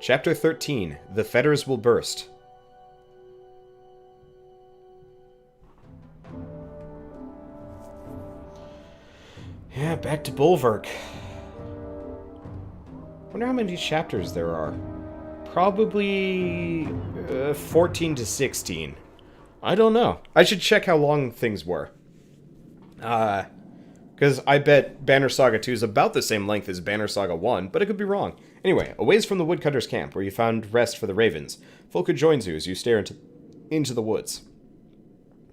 Chapter 13, The Fetters Will Burst. Yeah, back to Bulwark. Wonder how many chapters there are. Probably 14 to 16. I don't know. I should check how long things were. Because I bet Banner Saga 2 is about the same length as Banner Saga 1, but I could be wrong. Anyway, a ways from the woodcutter's camp, where you found rest for the ravens, Folka joins you as you stare into the woods.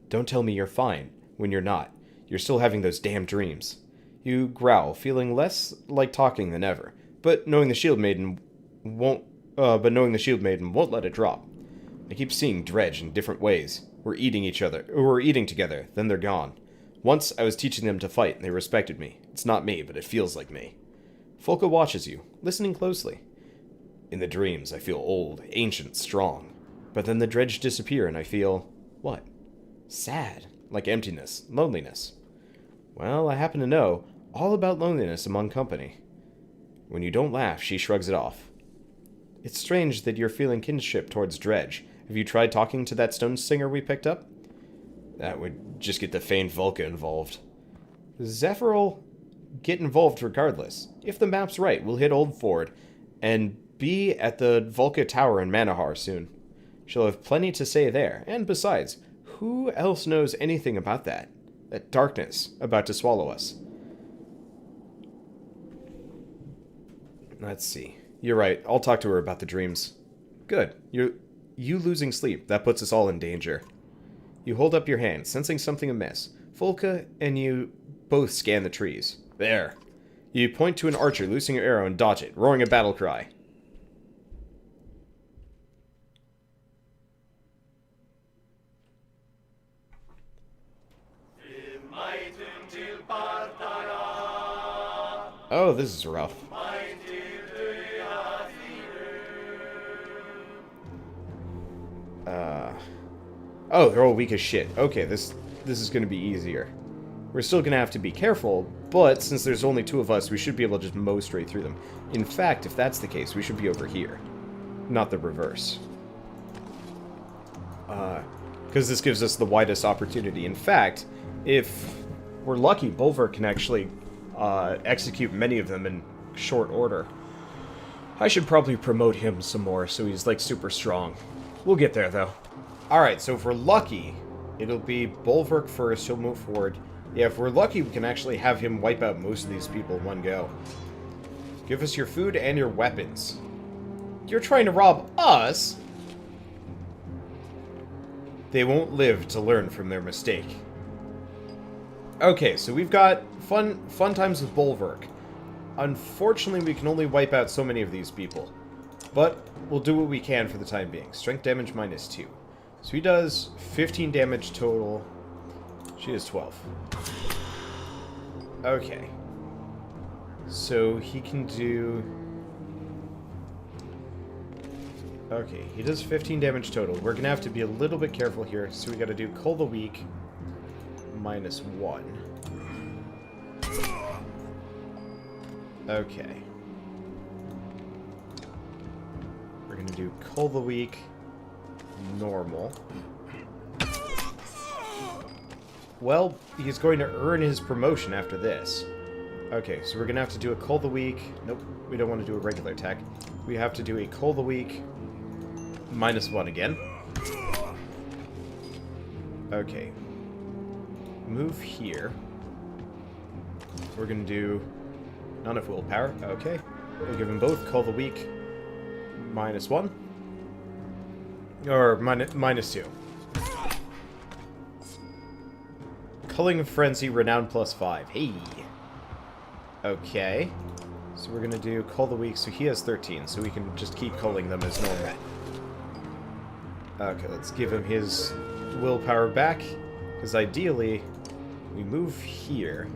Don't tell me you're fine, when you're not. You're still having those damn dreams. You growl, feeling less like talking than ever, but knowing the Shield Maiden won't let it drop. I keep seeing Dredge in different ways. We're eating together, then they're gone. Once, I was teaching them to fight, and they respected me. It's not me, but it feels like me. Folka watches you, listening closely. In the dreams, I feel old, ancient, strong. But then the Dredge disappear, and I feel... what? Sad. Like emptiness, loneliness. Well, I happen to know all about loneliness among company. When you don't laugh, she shrugs it off. It's strange that you're feeling kinship towards Dredge. Have you tried talking to that stone singer we picked up? That would just get the faint Volca involved. Zephyr'll get involved regardless. If the map's right, we'll hit Old Ford and be at the Volca Tower in Manahar soon. She'll have plenty to say there, and besides, who else knows anything about that? That darkness about to swallow us. Let's see. You're right, I'll talk to her about the dreams. Good. You losing sleep, that puts us all in danger. You hold up your hand, sensing something amiss. Folka and you both scan the trees. There. You point to an archer, loosing your arrow, and dodge it, roaring a battle cry. Oh, this is rough. Oh, they're all weak as shit. Okay, this is going to be easier. We're still going to have to be careful, but since there's only two of us, we should be able to just mow straight through them. In fact, if that's the case, we should be over here. Not the reverse. Because this gives us the widest opportunity. In fact, if we're lucky, Bulwark can actually execute many of them in short order. I should probably promote him some more so he's, like, super strong. We'll get there, though. Alright, so if we're lucky, it'll be Bulwark first, he'll move forward. Yeah, if we're lucky, we can actually have him wipe out most of these people in one go. Give us your food and your weapons. You're trying to rob us? They won't live to learn from their mistake. Okay, so we've got fun times with Bulwark. Unfortunately, we can only wipe out so many of these people. But we'll do what we can for the time being. Strength damage -2. So he does 15 damage total. She does 12. Okay. So he can do... okay, he does 15 damage total. We're going to have to be a little bit careful here. So we got to do Cull the Weak -1. Okay. We're going to do Cull the Weak normal. Well, he's going to earn his promotion after this. Okay, so we're going to have to do a Cull the Weak. Nope, we don't want to do a regular attack. We have to do a Cull the Weak -1 again. Okay. Move here. We're going to do not enough willpower. Okay. We'll give them both Cull the Weak -1. Or -2. Culling Frenzy, Renown +5. Hey! Okay. So we're gonna do Cull the Weak, so he has 13, so we can just keep culling them as normal. Okay, let's give him his willpower back, because ideally, we move here.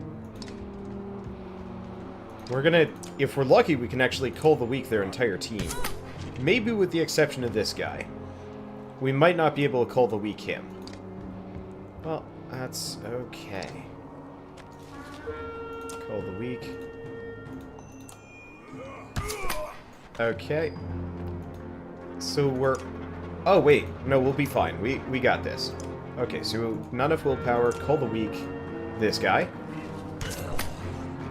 We're gonna, if we're lucky, we can actually Cull the Weak their entire team. Maybe with the exception of this guy. We might not be able to Cull the Weak him. Well, that's okay. Cull the Weak. Okay. So we're... Oh, wait. No, we'll be fine. We got this. Okay, so not enough willpower. Call the weak. This guy.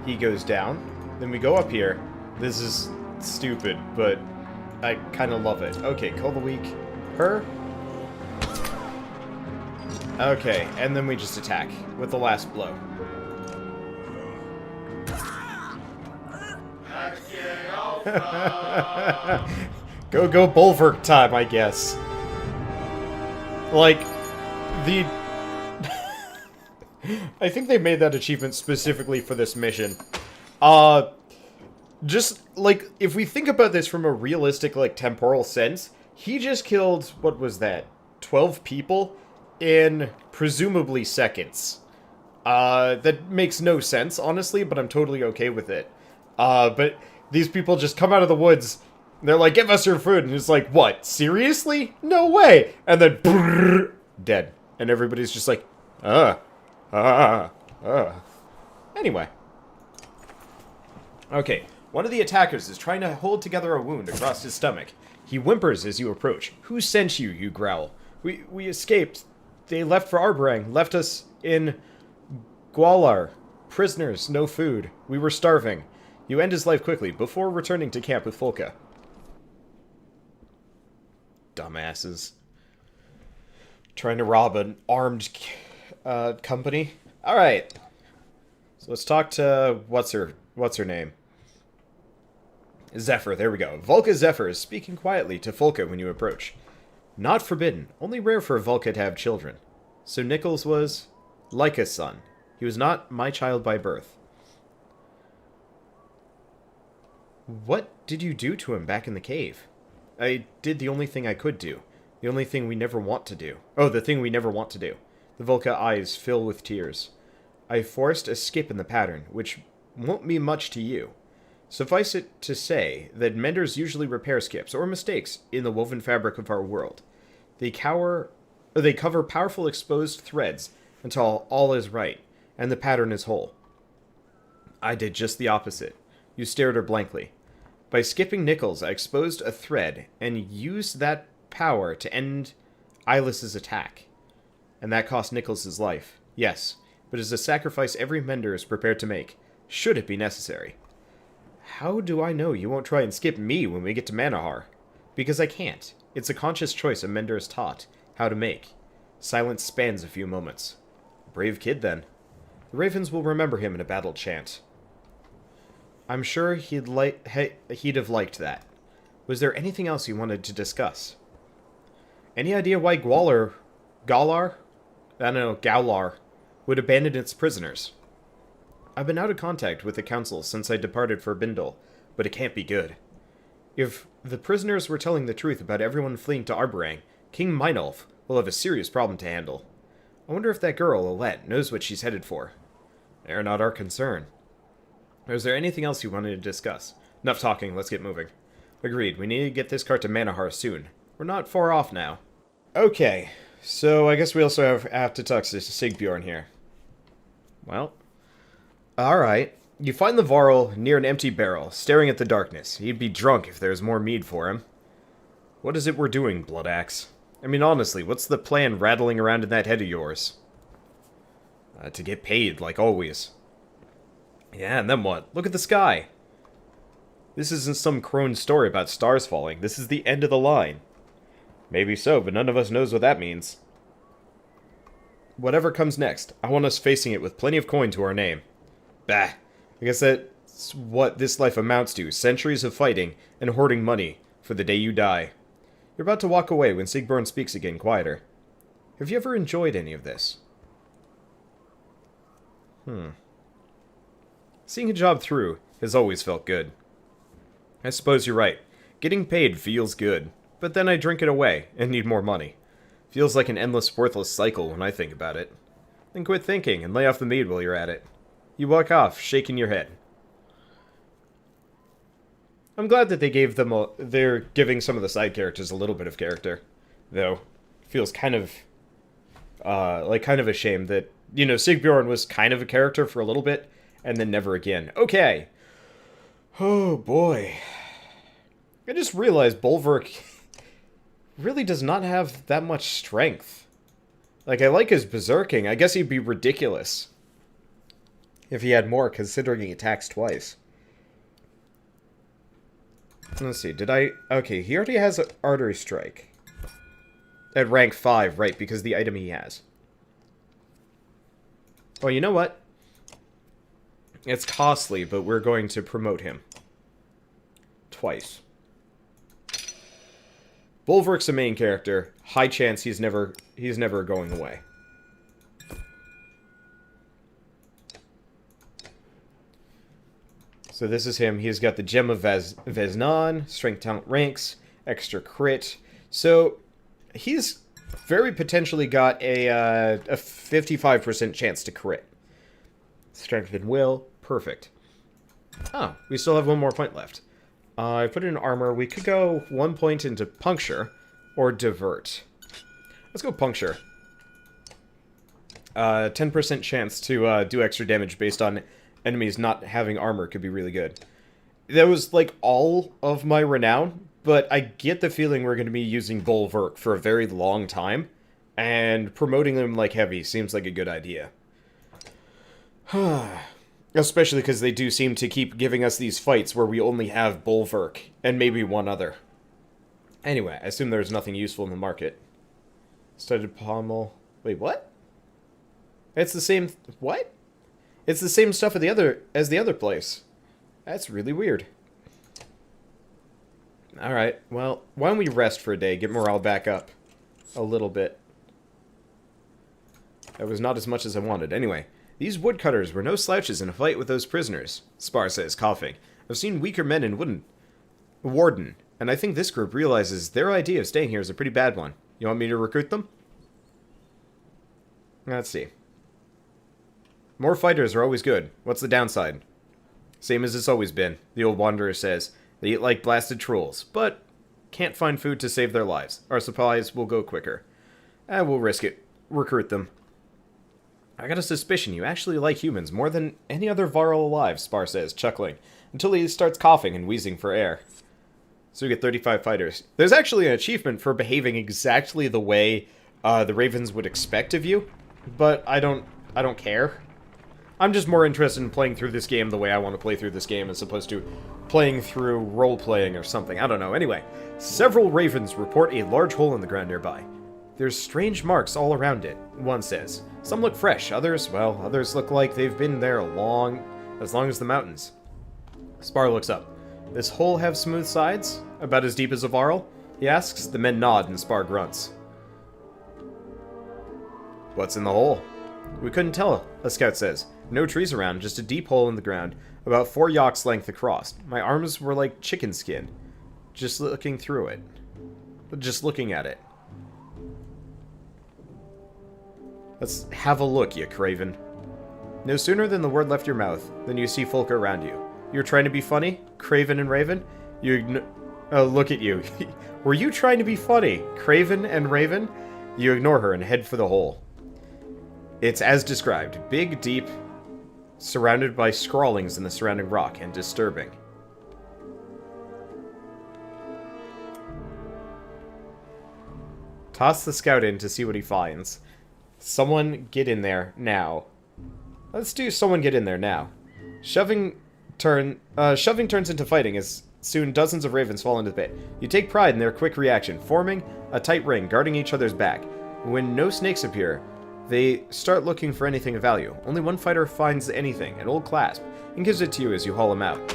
He goes down. Then we go up here. This is stupid, but I kind of love it. Okay, call the weak. Her. Okay, and then we just attack with the last blow. Go Bulwark time, I guess. Like, the... I think they made that achievement specifically for this mission. Just, like, if we think about this from a realistic, like, temporal sense, he just killed, what was that, 12 people in presumably seconds. That makes no sense, honestly, but I'm totally okay with it. But these people just come out of the woods, they're like, give us your food, and it's like, what, seriously? No way! And then, brrr, dead. And everybody's just like, Anyway. Okay, one of the attackers is trying to hold together a wound across his stomach. He whimpers as you approach. Who sent you, you growl. We escaped. They left for Arberang, left us in Gwalar. Prisoners, no food. We were starving. You end his life quickly, before returning to camp with Folka. Dumbasses. Trying to rob an armed company. Alright. So let's talk to... What's her name? Zephyr, there we go. Volka Zephyr is speaking quietly to Folka when you approach. Not forbidden. Only rare for Volka to have children. So Nichols was Lyca's son. He was not my child by birth. What did you do to him back in the cave? I did the only thing I could do. The only thing we never want to do. Oh, the thing we never want to do. The Volka eyes fill with tears. I forced a skip in the pattern, which won't mean much to you. Suffice it to say that menders usually repair skips or mistakes in the woven fabric of our world. They cover powerful exposed threads until all is right, and the pattern is whole. I did just the opposite. You stared her blankly. By skipping Nichols, I exposed a thread and used that power to end Eyeless's attack. And that cost Nichols his life. Yes, but it's a sacrifice every mender is prepared to make, should it be necessary. How do I know you won't try and skip me when we get to Manahar? Because I can't. It's a conscious choice a mender is taught how to make. Silence spans a few moments. Brave kid, then. The ravens will remember him in a battle chant. I'm sure he'd have liked that. Was there anything else you wanted to discuss? Any idea why Gwalar... Galar? I don't know, Gowlar would abandon its prisoners? I've been out of contact with the council since I departed for Bindal, but it can't be good. If the prisoners were telling the truth about everyone fleeing to Arberang, King Meinolf will have a serious problem to handle. I wonder if that girl, Alette, knows what she's headed for. They're not our concern. Or is there anything else you wanted to discuss? Enough talking, let's get moving. Agreed, we need to get this cart to Manahar soon. We're not far off now. Okay, so I guess we also have to talk to Sigbjorn here. Well, alright. You find the Varl near an empty barrel, staring at the darkness. He'd be drunk if there was more mead for him. What is it we're doing, Bloodaxe? I mean, honestly, what's the plan rattling around in that head of yours? To get paid, like always. Yeah, and then what? Look at the sky! This isn't some crone story about stars falling. This is the end of the line. Maybe so, but none of us knows what that means. Whatever comes next, I want us facing it with plenty of coin to our name. Bah! I guess that's what this life amounts to. Centuries of fighting and hoarding money for the day you die. You're about to walk away when Sigbjorn speaks again, quieter. Have you ever enjoyed any of this? Seeing a job through has always felt good. I suppose you're right. Getting paid feels good. But then I drink it away and need more money. Feels like an endless, worthless cycle when I think about it. Then quit thinking and lay off the mead while you're at it. You walk off, shaking your head. I'm glad that they gave them they're giving some of the side characters a little bit of character. Though, feels kind of a shame that, you know, Sigbjorn was kind of a character for a little bit, and then never again. Okay. Oh, boy. I just realized Bulwark really does not have that much strength. Like, I like his berserking. I guess he'd be ridiculous if he had more, considering he attacks twice. Let's see, did I... Okay, he already has an artery strike. At rank 5, right, because the item he has. Well, you know what? It's costly, but we're going to promote him. Twice. Bulwark's a main character. High chance he's never going away. So this is him. He's got the Gem of Veznan, Strength Talent Ranks, Extra Crit. So he's very potentially got a 55% chance to crit. Strength and Will, perfect. Oh, we still have one more point left. I put in armor. We could go 1 point into Puncture or Divert. Let's go Puncture. 10% chance to do extra damage based on enemies not having armor could be really good. That was, like, all of my renown, but I get the feeling we're going to be using Bulwark for a very long time, and promoting them like heavy seems like a good idea. Especially because they do seem to keep giving us these fights where we only have Bulwark, and maybe one other. Anyway, I assume there's nothing useful in the market. Studded pommel... Wait, what? It's the same... What? It's the same stuff as the other place. That's really weird. Alright, well, why don't we rest for a day, get morale back up a little bit. That was not as much as I wanted. Anyway, these woodcutters were no slouches in a fight with those prisoners, Spar says, coughing. I've seen weaker men in Warden, and I think this group realizes their idea of staying here is a pretty bad one. You want me to recruit them? Let's see. More fighters are always good. What's the downside? Same as it's always been, the old wanderer says. They eat like blasted trolls, but can't find food to save their lives. Our supplies will go quicker. We'll risk it. Recruit them. I got a suspicion you actually like humans more than any other Varl alive, Spar says, chuckling, until he starts coughing and wheezing for air. So we get 35 fighters. There's actually an achievement for behaving exactly the way the Ravens would expect of you, but I don't care. I'm just more interested in playing through this game the way I want to play through this game as opposed to playing through role-playing or something. I don't know. Anyway, several ravens report a large hole in the ground nearby. There's strange marks all around it, one says. Some look fresh, others look like they've been there as long as the mountains. Spar looks up. This hole have smooth sides? About as deep as a varl? He asks. The men nod and Spar grunts. What's in the hole? We couldn't tell, a scout says. No trees around, just a deep hole in the ground, about 4 yaks length across. My arms were like chicken skin. Just looking through it. Just looking at it. Let's have a look, you craven. No sooner than the word left your mouth, than you see folk around you. You're trying to be funny? Craven and Raven? Look at you. Were you trying to be funny? Craven and Raven? You ignore her and head for the hole. It's as described. Big, deep, surrounded by scrawlings in the surrounding rock, and disturbing. Toss the scout in to see what he finds. Someone get in there now. Let's do someone get in there now. Shoving turns into fighting as soon dozens of ravens fall into the pit. You take pride in their quick reaction, forming a tight ring, guarding each other's back. When no snakes appear, they start looking for anything of value. Only one fighter finds anything, an old clasp, and gives it to you as you haul him out.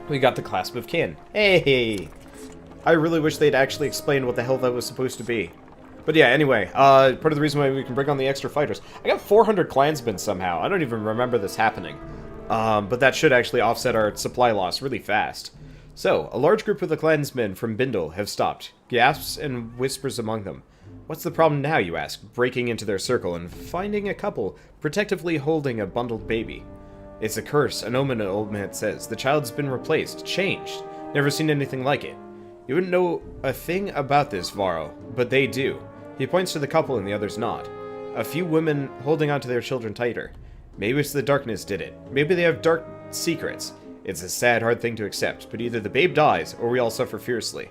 We got the Clasp of Kin. Hey! I really wish they'd actually explain what the hell that was supposed to be. But yeah, anyway, part of the reason why we can bring on the extra fighters. I got 400 clansmen somehow. I don't even remember this happening. But that should actually offset our supply loss really fast. So, a large group of the clansmen from Bindle have stopped. Gasps and whispers among them. What's the problem now, you ask, breaking into their circle and finding a couple protectively holding a bundled baby. It's a curse, an omen, an old man says. The child's been replaced, changed. Never seen anything like it. You wouldn't know a thing about this, Varro, but they do. He points to the couple and the others nod. A few women holding onto their children tighter. Maybe it's the darkness did it. Maybe they have dark secrets. It's a sad, hard thing to accept, but either the babe dies or we all suffer fiercely.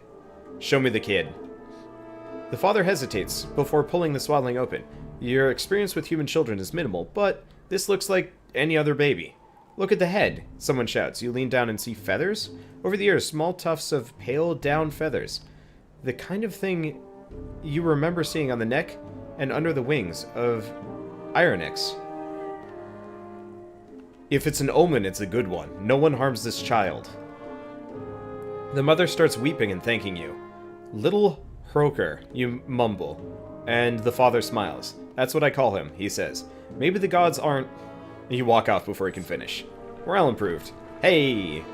Show me the kid. The father hesitates before pulling the swaddling open. Your experience with human children is minimal, but this looks like any other baby. Look at the head, someone shouts. You lean down and see feathers? Over the ears, small tufts of pale down feathers. The kind of thing you remember seeing on the neck and under the wings of Ironix. If it's an omen, it's a good one. No one harms this child. The mother starts weeping and thanking you. Little Hroker, you mumble, and the father smiles. That's what I call him, he says. Maybe the gods aren't... You walk off before he can finish. Morale improved. Hey!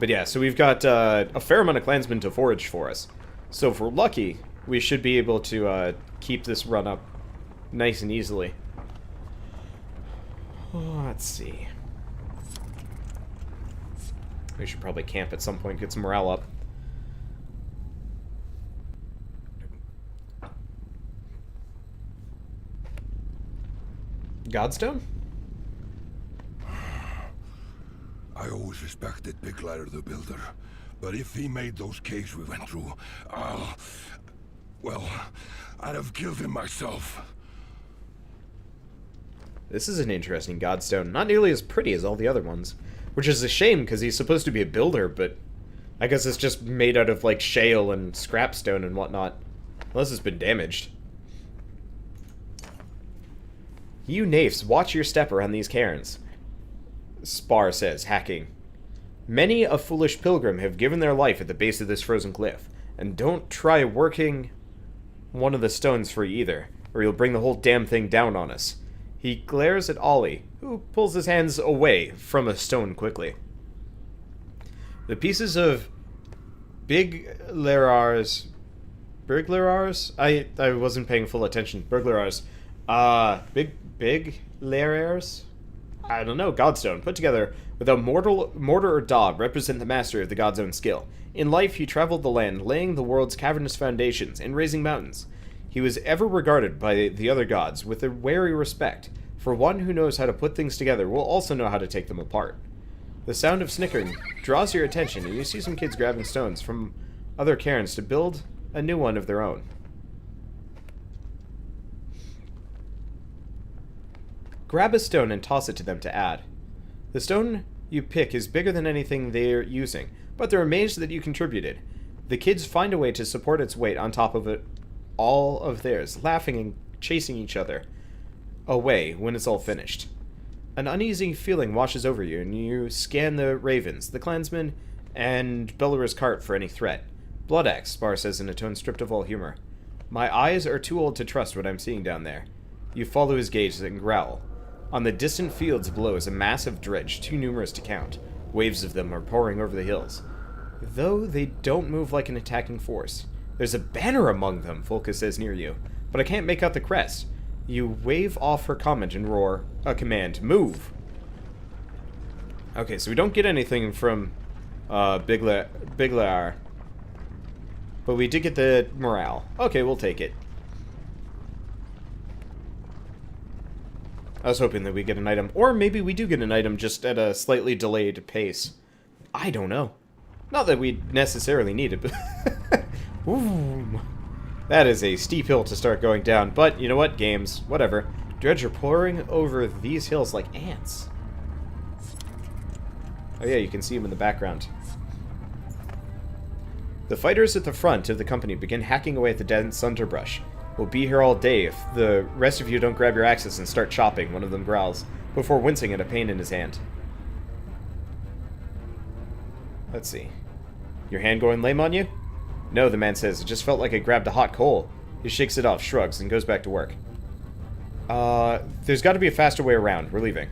But yeah, so we've got a fair amount of clansmen to forage for us. So if we're lucky, we should be able to keep this run up nice and easily. Oh, let's see. We should probably camp at some point, get some morale up. Godstone? I always respected Big Ladder the Builder, but if he made those caves we went through, well, I'd have killed him myself. This is an interesting Godstone. Not nearly as pretty as all the other ones. Which is a shame, because he's supposed to be a builder, but I guess it's just made out of, like, shale and scrapstone and whatnot. Unless it's been damaged. You naifs, watch your step around these cairns. Spar says, hacking. Many a foolish pilgrim have given their life at the base of this frozen cliff. And don't try working one of the stones free either, or you'll bring the whole damn thing down on us. He glares at Ollie, who pulls his hands away from a stone quickly. The pieces of Burglarars? I wasn't paying full attention. Burglarars. Burglarars? I don't know, Godstone, put together with a mortar or daub, represent the master of the god's own skill. In life, he traveled the land, laying the world's cavernous foundations and raising mountains. He was ever regarded by the other gods with a wary respect, for one who knows how to put things together will also know how to take them apart. The sound of snickering draws your attention, and you see some kids grabbing stones from other cairns to build a new one of their own. Grab a stone and toss it to them to add. The stone you pick is bigger than anything they're using, but they're amazed that you contributed. The kids find a way to support its weight on top of it, all of theirs, laughing and chasing each other away when it's all finished. An uneasy feeling washes over you, and you scan the ravens, the clansmen, and Beller's cart for any threat. Bloodaxe, Spar says in a tone stripped of all humor. My eyes are too old to trust what I'm seeing down there. You follow his gaze and growl. On the distant fields below is a massive dredge, too numerous to count. Waves of them are pouring over the hills, though they don't move like an attacking force. There's a banner among them, Volka says near you, but I can't make out the crest. You wave off her comment and roar a command. Move! Okay, so we don't get anything from Biglar, but we did get the morale. Okay, we'll take it. I was hoping that we get an item, or maybe we do get an item just at a slightly delayed pace. I don't know. Not that we necessarily need it, but... Ooh. That is a steep hill to start going down, but you know what? Games. Whatever. Dredge are pouring over these hills like ants. Oh yeah, you can see them in the background. The fighters at the front of the company begin hacking away at the dense underbrush. We'll be here all day if the rest of you don't grab your axes and start chopping, one of them growls, before wincing at a pain in his hand. Let's see. Your hand going lame on you? No, the man says. It just felt like I grabbed a hot coal. He shakes it off, shrugs, and goes back to work. There's got to be a faster way around. We're leaving.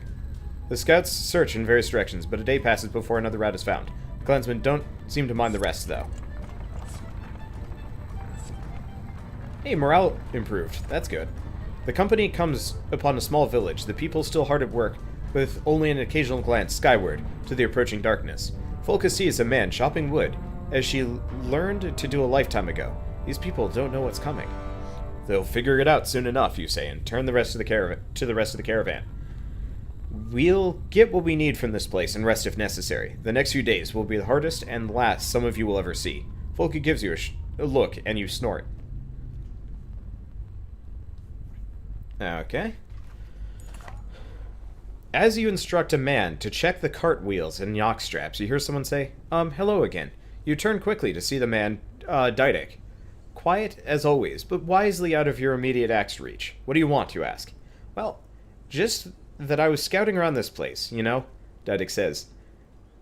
The scouts search in various directions, but a day passes before another route is found. The clansmen don't seem to mind the rest, though. Hey, morale improved. That's good. The company comes upon a small village, the people still hard at work, with only an occasional glance skyward to the approaching darkness. Volka sees a man chopping wood, as she learned to do a lifetime ago. These people don't know what's coming. They'll figure it out soon enough, you say, and turn the rest of the caravan. We'll get what we need from this place and rest if necessary. The next few days will be the hardest and last some of you will ever see. Volka gives you look, and you snort. Okay. As you instruct a man to check the cart wheels and yoke straps, you hear someone say, hello again. You turn quickly to see the man, Didac. Quiet as always, but wisely out of your immediate axe reach. What do you want, you ask? Well, just that I was scouting around this place, you know, Didac says.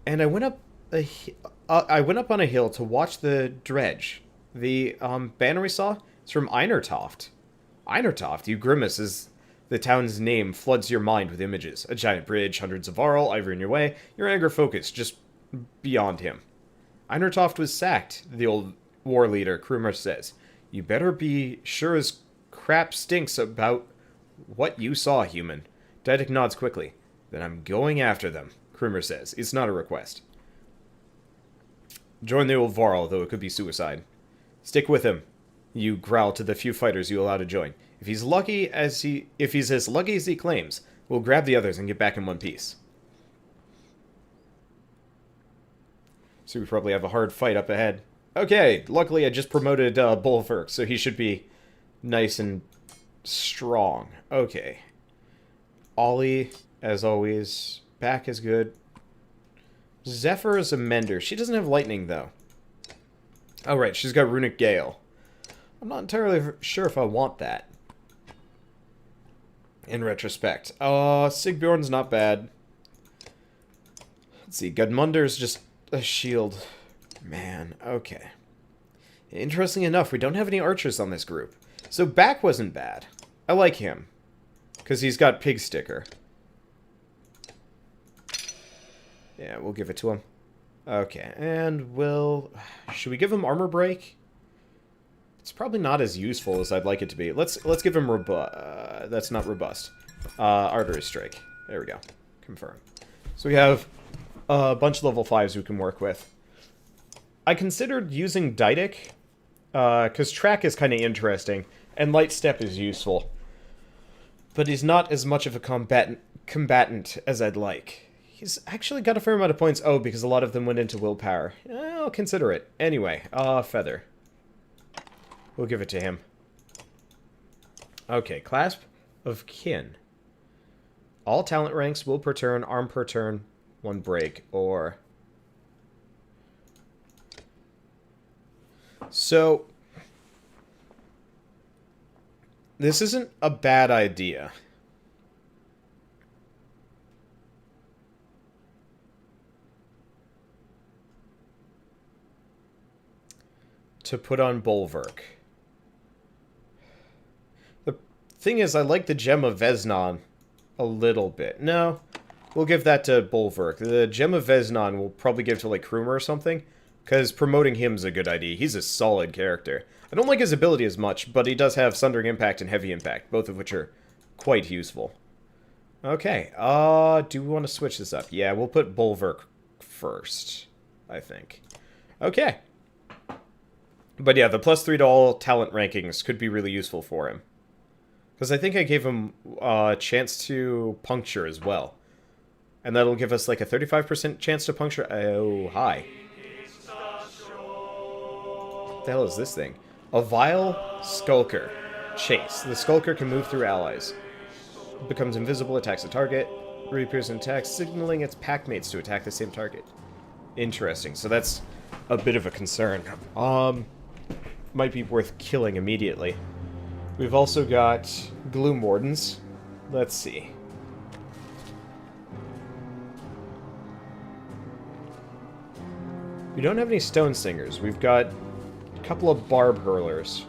And I went up on a hill to watch the dredge. The, banner we saw? It's from Einertoft. Einertoft, you grimace as the town's name floods your mind with images. A giant bridge, hundreds of Arl, ivory in your way, your anger focused just beyond him. Einertoft was sacked, the old war leader, Krumer says. You better be sure as crap stinks about what you saw, human. Didac nods quickly. Then I'm going after them, Krumer says. It's not a request. Join the old Varl, though it could be suicide. Stick with him, you growl to the few fighters you allow to join. If he's as lucky as he claims, we'll grab the others and get back in one piece. So we probably have a hard fight up ahead. Okay, luckily I just promoted Bolverk, so he should be nice and strong. Okay. Ollie, as always, back is good. Zephyr is a mender. She doesn't have lightning, though. Oh, right, she's got Runic Gale. I'm not entirely sure if I want that. In retrospect. Sigbjorn's not bad. Let's see, Gudmunder's just a shield. Man, okay. Interesting enough, we don't have any archers on this group. So Back wasn't bad. I like him. Because he's got Pig Sticker. Yeah, we'll give it to him. Okay, and we'll... Should we give him Armor Break? It's probably not as useful as I'd like it to be. Let's give him that's not robust. Artery Strike. There we go. Confirm. So we have a bunch of level 5s we can work with. I considered using Didac, because Track is kind of interesting, and Light Step is useful. But he's not as much of a combatant as I'd like. He's actually got a fair amount of points. Oh, because a lot of them went into willpower. I'll consider it. Anyway, Feather. We'll give it to him. Okay, Clasp of Kin. All talent ranks, will per turn, arm per turn, 1 break, or... So... This isn't a bad idea. To put on Bolverk. The thing is, I like the Gem of Veznon a little bit. No, we'll give that to Bolverk. The Gem of Veznon we'll probably give to, like, Krumer or something, because promoting him's a good idea. He's a solid character. I don't like his ability as much, but he does have Sundering Impact and Heavy Impact, both of which are quite useful. Okay, do we want to switch this up? Yeah, we'll put Bolverk first, I think. Okay. But yeah, the +3 to all talent rankings could be really useful for him. Because I think I gave him a chance to puncture as well. And that'll give us like a 35% chance to puncture. Oh, hi. What the hell is this thing? A vile skulker. Chase. The skulker can move through allies. Becomes invisible, attacks a target. Reappears and attacks, signaling its packmates to attack the same target. Interesting. So that's a bit of a concern. Might be worth killing immediately. We've also got Gloom Wardens. Let's see. We don't have any Stone Singers. We've got a couple of Barb Hurlers.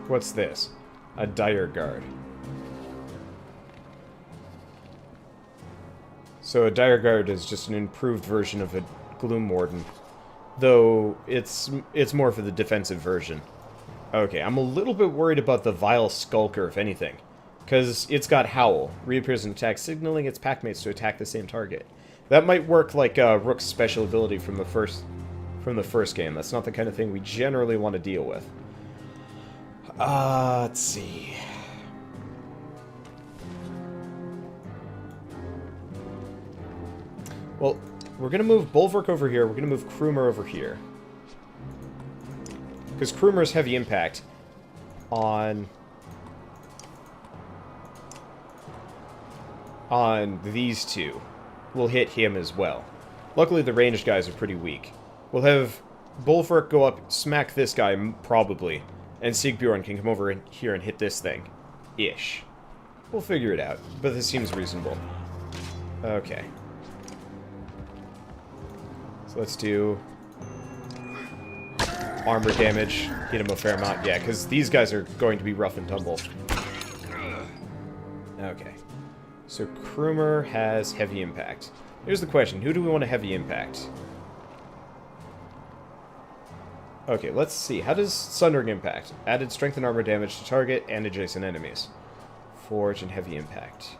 What's this? A Dire Guard. So a Dire Guard is just an improved version of a Gloom Warden. Though, it's more for the defensive version. Okay, I'm a little bit worried about the Vile Skulker, if anything. Because it's got Howl. Reappears and attacks, signaling its packmates to attack the same target. That might work like Rook's special ability from the first game. That's not the kind of thing we generally want to deal with. Let's see. Well, we're going to move Bolverk over here. We're going to move Krumer over here. Because Krumer's heavy impact on these two will hit him as well. Luckily, the ranged guys are pretty weak. We'll have Bolverk go up, smack this guy, probably, and Sigbjorn can come over here and hit this thing. Ish. We'll figure it out, but this seems reasonable. Okay. So let's do armor damage, hit him a fair amount. Yeah, because these guys are going to be rough and tumble. Okay. So Krumer has heavy impact. Here's the question, who do we want to heavy impact? Okay, let's see. How does Sundering impact? Added strength and armor damage to target and adjacent enemies. Forge and heavy impact.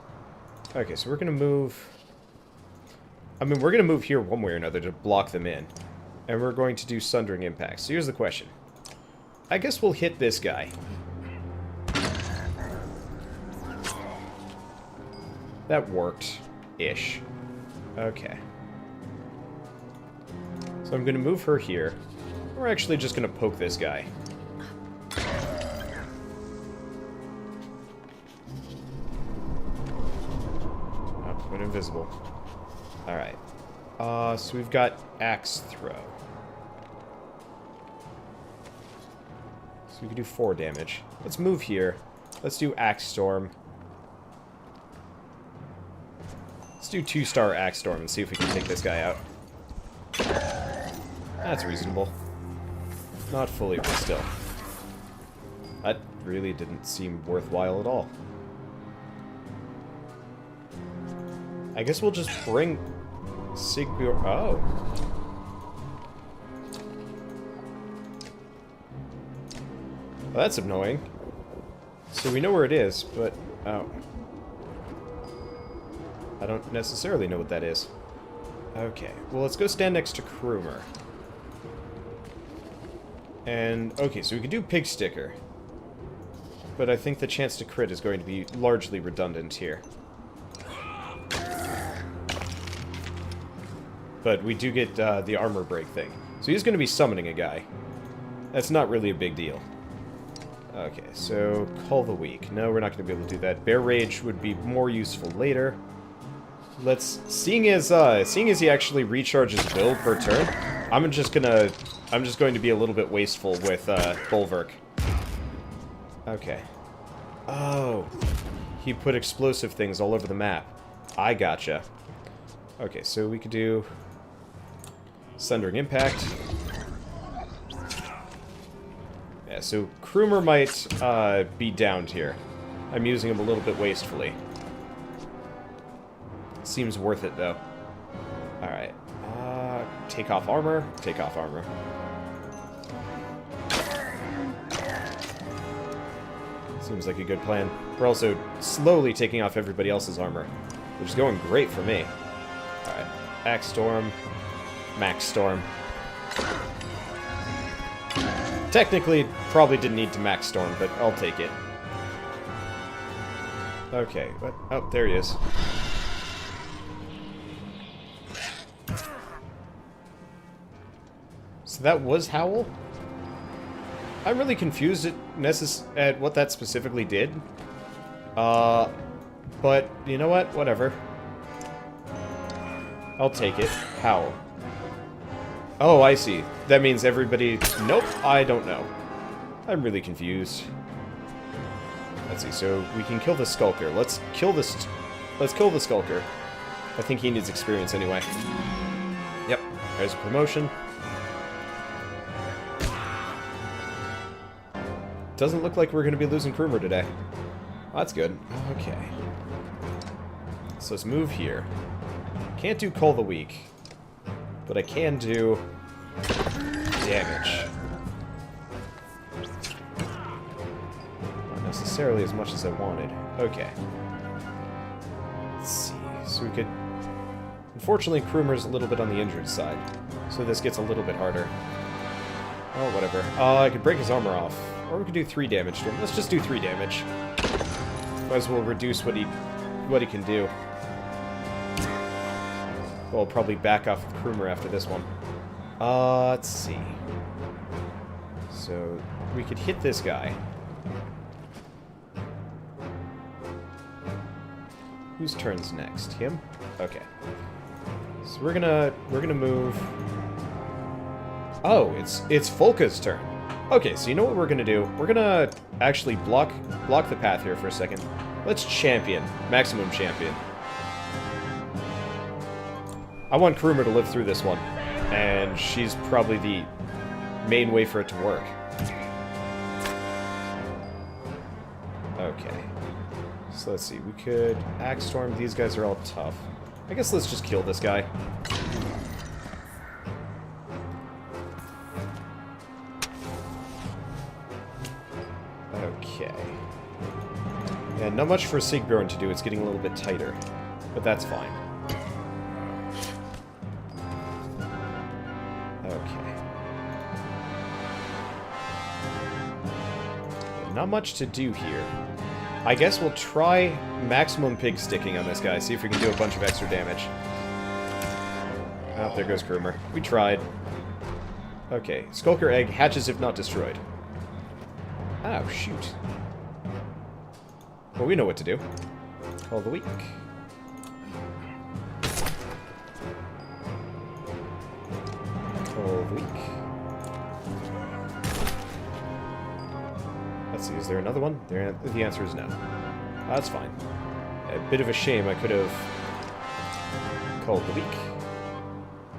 Okay, so we're going to move... I mean, we're going to move here one way or another to block them in. And we're going to do Sundering impact. So here's the question. I guess we'll hit this guy. That worked-ish. Okay. So I'm going to move her here. We're actually just going to poke this guy. Oh, went invisible. Alright. So we've got Axe Throw. So we can do 4 damage. Let's move here. Let's do Axe Storm. Let's do 2-star Axe Storm and see if we can take this guy out. That's reasonable. Not fully, but still. That really didn't seem worthwhile at all. I guess we'll just bring Sigbjorn... Oh. Well, that's annoying. So we know where it is, but... Oh. I don't necessarily know what that is. Okay. Well, let's go stand next to Krumer. And, okay, so we can do Pig Sticker. But I think the chance to crit is going to be largely redundant here. But we do get the armor break thing. So he's going to be summoning a guy. That's not really a big deal. Okay, so Cull the Weak. No, we're not going to be able to do that. Bear Rage would be more useful later. Let's... Seeing as he actually recharges Bill per turn, I'm just going to be a little bit wasteful with Bolverk. Okay. Oh. He put explosive things all over the map. I gotcha. Okay, so we could do Sundering Impact. Yeah, so Krumer might be downed here. I'm using him a little bit wastefully. Seems worth it, though. Alright. Take off armor. Take off armor. Seems like a good plan. We're also slowly taking off everybody else's armor, which is going great for me. Alright. Axe Storm. Max Storm. Technically, probably didn't need to Max Storm, but I'll take it. Okay. What? Oh, there he is. So that was Howl? I'm really confused at what that specifically did. But, you know what? Whatever. I'll take it. Howl. Oh, I see. That means everybody... Nope, I don't know. I'm really confused. Let's see, so we can kill the Skulker. Let's kill the Skulker. I think he needs experience anyway. Yep, there's a promotion. Doesn't look like we're going to be losing Krumer today. Well, that's good. Okay. So let's move here. Can't do Cull the Weak. But I can do damage. Not necessarily as much as I wanted. Okay. Let's see. So we could... Unfortunately, Krumer's a little bit on the injured side. So this gets a little bit harder. Oh, whatever. I could break his armor off. Or we could do 3 damage to him. Let's just do 3 damage. Might as well reduce what he can do. Well, I'll probably back off with Krumer after this one. Let's see. So we could hit this guy. Whose turn's next? Him? Okay. So we're gonna move. Oh, it's Folka's turn. Okay, so you know what we're gonna do? We're gonna actually block the path here for a second. Let's champion. Maximum champion. I want Krumer to live through this one. And she's probably the main way for it to work. Okay. So let's see. We could Axe Storm. These guys are all tough. I guess let's just kill this guy. Okay. Yeah, not much for Sigbjorn to do. It's getting a little bit tighter. But that's fine. Okay. Not much to do here. I guess we'll try maximum pig sticking on this guy, see if we can do a bunch of extra damage. Oh, there goes Krumer. We tried. Okay, Skulker Egg hatches if not destroyed. Oh, shoot. Well, we know what to do. Call the weak. Call the weak. Let's see, is there another one? The answer is no. That's fine. A bit of a shame, I could have called the weak.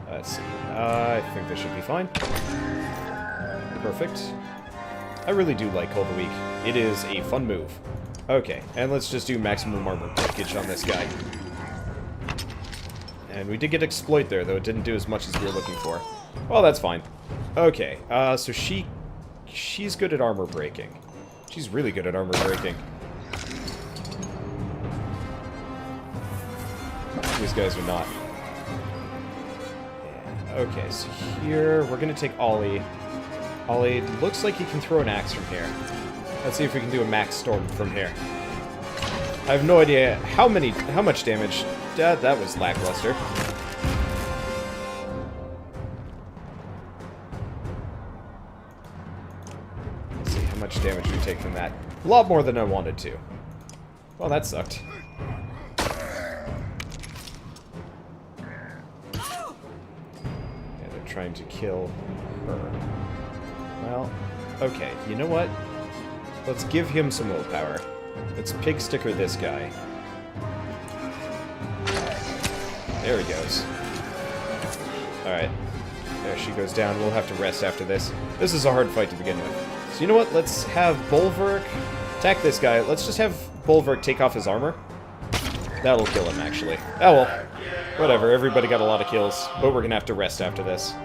Let's see. I think this should be fine. Perfect. I really do like Call the Weak. It is a fun move. Okay, and let's just do maximum armor breakage on this guy. And we did get Exploit there, though it didn't do as much as we were looking for. Well, that's fine. Okay, so she's good at armor breaking. She's really good at armor breaking. These guys are not. Yeah. Okay, so here we're going to take Ollie. Ollie looks like he can throw an axe from here. Let's see if we can do a max storm from here. I have no idea how much damage. That was lackluster. Let's see how much damage we take from that. A lot more than I wanted to. Well, that sucked. Yeah, they're trying to kill her. Well, okay, you know what? Let's give him some willpower. Let's pig sticker this guy. There he goes. Alright. There she goes down. We'll have to rest after this. This is a hard fight to begin with. So you know what? Let's have Bolverk attack this guy. Let's just have Bolverk take off his armor. That'll kill him, actually. Oh well. Whatever. Everybody got a lot of kills. But we're gonna have to rest after this.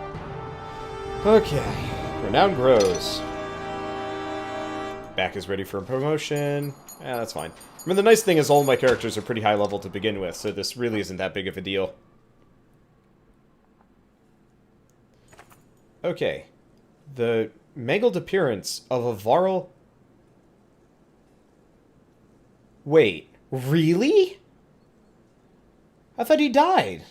Okay. Renown grows. Back is ready for a promotion. Yeah, that's fine. I mean, the nice thing is all of my characters are pretty high level to begin with, so this really isn't that big of a deal. Okay. The mangled appearance of a Varl... Wait, really? I thought he died.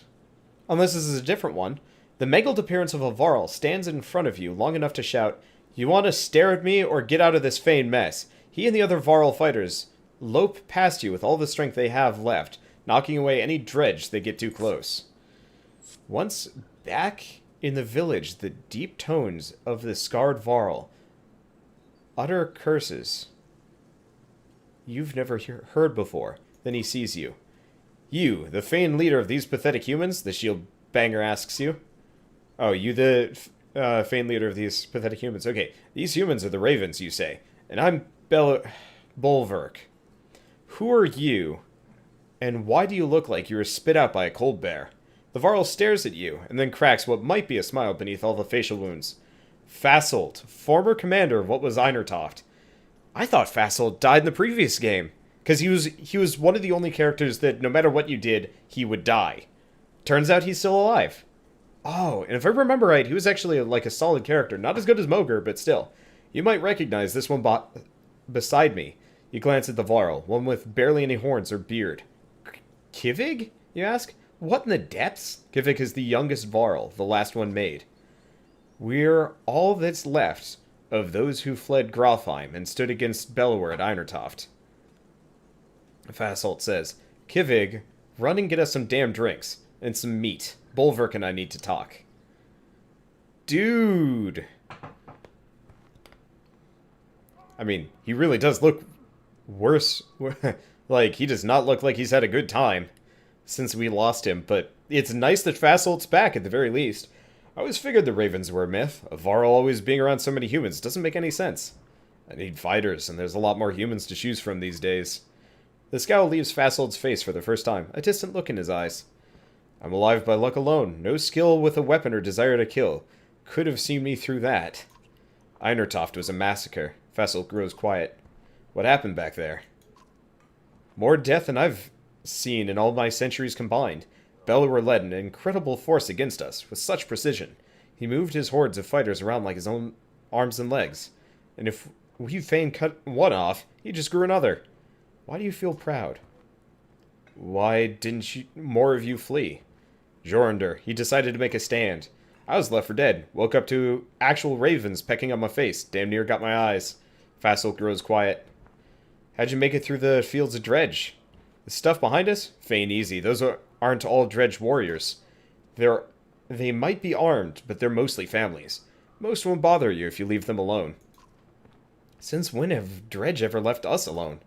Unless this is a different one. The mangled appearance of a Varl stands in front of you long enough to shout, "You want to stare at me or get out of this feigned mess?" He and the other Varl fighters lope past you with all the strength they have left, knocking away any dredge they get too close. Once back in the village, the deep tones of the scarred Varl utter curses you've never heard before. Then he sees you. "You, the feigned leader of these pathetic humans?" the shield banger asks you. "Oh, you the feigned leader of these pathetic humans. Okay, these humans are the Ravens, you say. And I'm Bolverk. Who are you? And why do you look like you were spit out by a cold bear?" The Varl stares at you, and then cracks what might be a smile beneath all the facial wounds. "Fasolt, former commander of what was Einertoft." I thought Fasolt died in the previous game. Because he was one of the only characters that no matter what you did, he would die. Turns out he's still alive. Oh, and if I remember right, he was actually like a solid character. Not as good as Mogr, but still. You might recognize this one beside me. You glance at the Varl, one with barely any horns or beard. Kivig? You ask? What in the depths? Kivig is the youngest Varl, the last one made. "We're all that's left. of those who fled Grofheim and stood against Bellower at Einertoft. Fasolt says, Kivig, run and get us some damn drinks. And some meat. Bolverk and I need to talk. Dude! I mean, he really does look worse. Like, he does not look like he's had a good time since we lost him, but it's nice that Fasolt's back at the very least. I always figured the Ravens were a myth. A Varl always being around so many humans doesn't make any sense. I need fighters, and there's a lot more humans to choose from these days. The scowl leaves Fasolt's face for the first time, a distant look in his eyes. I'm alive by luck alone. No skill with a weapon or desire to kill could have seen me through that. Einertoft was a massacre. Fasolt grows quiet. What happened back there? More death than I've seen in all my centuries combined. Bellower led an incredible force against us, with such precision. He moved his hordes of fighters around like his own arms and legs. And if we fain cut one off, he just grew another. Why do you feel proud? Why didn't more of you flee? Jornder, he decided to make a stand. I was left for dead. Woke up to actual ravens pecking on my face. Damn near got my eyes. Fasolt grows quiet. How'd you make it through the fields of Dredge? The stuff behind us? Feign easy. Those aren't all Dredge warriors. They might be armed, but they're mostly families. Most won't bother you if you leave them alone. Since when have Dredge ever left us alone?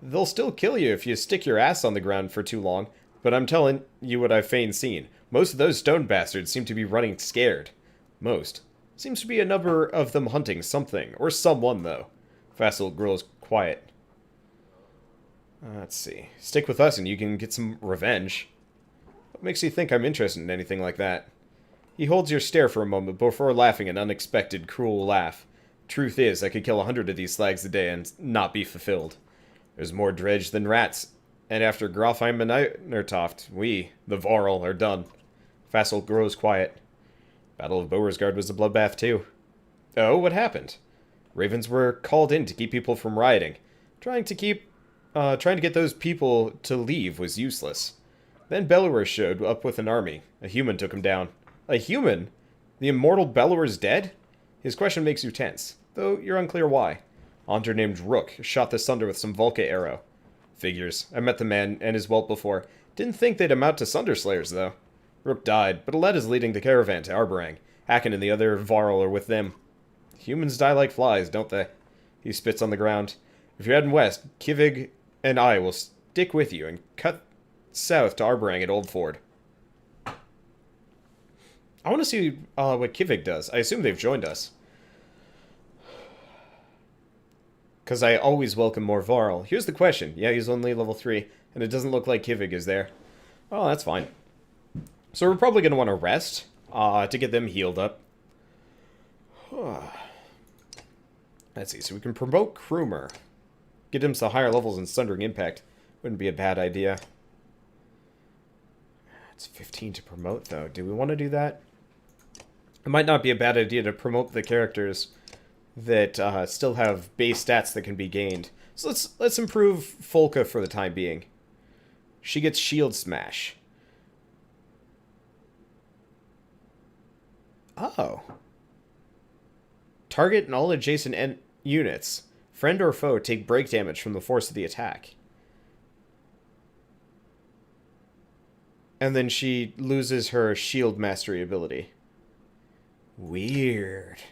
They'll still kill you if you stick your ass on the ground for too long, but I'm telling you what I've fain seen. Most of those stone bastards seem to be running scared. Most. Seems to be a number of them hunting something, or someone, though. Fasolt grows quiet. Let's see. Stick with us and you can get some revenge. What makes you think I'm interested in anything like that? He holds your stare for a moment before laughing an unexpected, cruel laugh. Truth is, I could kill 100 of these slags a day and not be fulfilled. There's more Dredge than rats, and after Grofheim and Einertoft, we, the Varl, are done. Fasolt grows quiet. Battle of Beauregard was a bloodbath too. Oh, what happened? Ravens were called in to keep people from rioting. Trying to get those people to leave was useless. Then Bellower showed up with an army. A human took him down. A human? The immortal Bellower's dead? His question makes you tense, though you're unclear why. A hunter named Rook shot the Sunder with some Volca arrow. Figures. I met the man and his whelp before. Didn't think they'd amount to Sunder Slayers, though. Rook died, but Alette is leading the caravan to Arborang. Hakken and the other Varl are with them. Humans die like flies, don't they? He spits on the ground. If you're heading west, Kivig and I will stick with you and cut south to Arborang at Old Ford. I want to see what Kivig does. I assume they've joined us. Because I always welcome more Varl. Here's the question. Yeah, he's only level 3, and it doesn't look like Kivig is there. Oh, that's fine. So we're probably going to want to rest to get them healed up. Let's see. So we can promote Krumer. Get him to higher levels in Sundering Impact. Wouldn't be a bad idea. It's 15 to promote, though. Do we want to do that? It might not be a bad idea to promote the characters that still have base stats that can be gained. So let's improve Folka for the time being. She gets Shield Smash. Oh. Target and all adjacent units, friend or foe, take break damage from the force of the attack. And then she loses her Shield Mastery ability. Weird.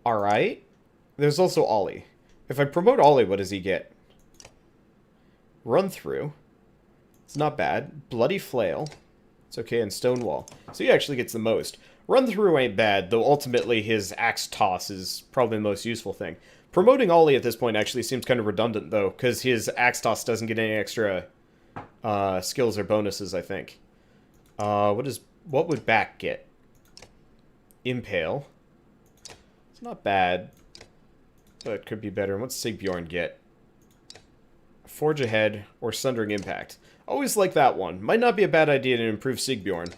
Alright. There's also Ollie. If I promote Ollie, what does he get? Run through. It's not bad. Bloody Flail. It's okay, and Stonewall. So he actually gets the most. Run through ain't bad, though ultimately his axe toss is probably the most useful thing. Promoting Ollie at this point actually seems kind of redundant, though, because his axe toss doesn't get any extra skills or bonuses, I think. What would Back get? Impale. It's not bad, but it could be better. What's Sigbjorn get? Forge Ahead or Sundering Impact. Always like that one. Might not be a bad idea to improve Sigbjorn.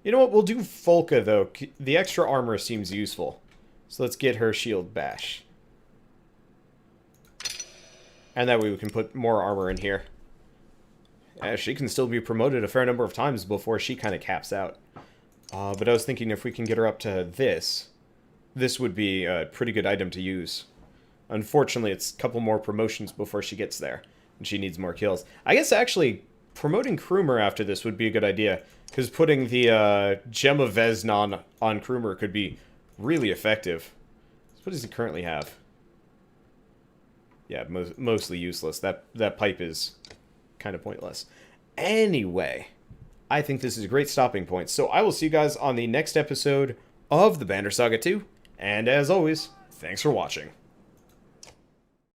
You know what? We'll do Folka, though. The extra armor seems useful. So let's get her Shield Bash. And that way we can put more armor in here. She can still be promoted a fair number of times before she kind of caps out. But I was thinking if we can get her up to this, this would be a pretty good item to use. Unfortunately, it's a couple more promotions before she gets there, and she needs more kills. I guess actually promoting Krumer after this would be a good idea, because putting the Gem of Veznon on Krumer could be really effective. What does he currently have? Yeah, mostly useless. That pipe is kind of pointless. Anyway, I think this is a great stopping point. So I will see you guys on the next episode of the Banner Saga 2. And as always, thanks for watching.